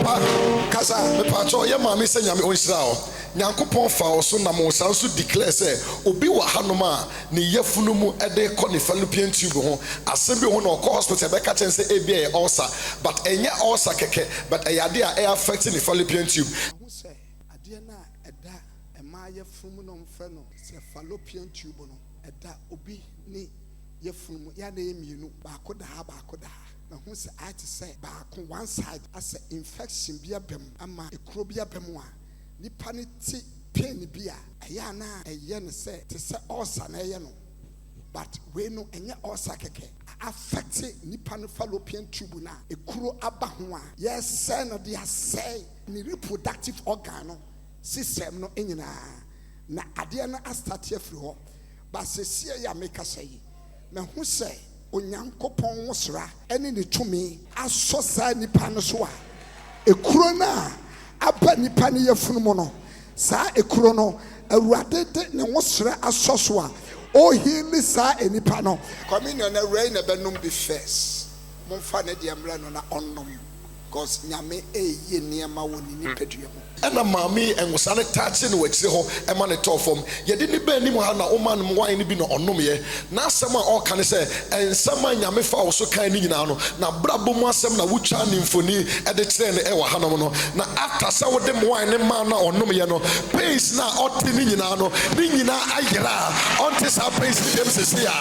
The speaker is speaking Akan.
papa kasa me pacho ye ma me se nyame onhira o nyankopon fa o so na mo san so declare say obi wa hanom a ne yafunu mu ede kɔ ne fallopian tube ho asem bi ho na ɔkɔ hospital be ka chen say e bia ulcer but enye ulcer keke but eyade a affect ne fallopian tube ho say ade na ɛda ɛma yafunu no mfɛ no say fallopian tube no ɛda obi ni yafunu ya na emienu baako da ha na who say I to say back one side as an infection be a bem ama ekuro bi abem a nipa ne ti pain bi a ɛyɛ na ɛyɛ ne say te say ulcer na ɛyɛ no but we no ɛnyɛ ulcer keke affect nipa ne fallopian tube na ekuro aba ho a yes say no they say ni reproductive organ no system no enyina na ade na start afiri ho but sesie ya make say na who say onyankopon wosra ene ne tumi aso sa nipa no so a ekuro na aba nipa ne yafunu mo no sa ekuro no awurade de ne wosra aso so a o heal sa enipa no communion na rain na benum be first mo fa ne de amra no na onnom because nyame eye niema woni nipadua mo ena mami enwusa ne tache ne wakire ho ema ne tofom yede ne ba anim ha na o man wan ne bi no onnom ye na asem a o kan se ensem a nyame fa wo so kan ni nyina no na brabo mu asem na wutwa ne mfoni e de kire ne e wa hanom no na after se wo de wan ne ma na onnom ye no pace na o te ni nyina no ni nyina ayera on te sa pace dem sesi a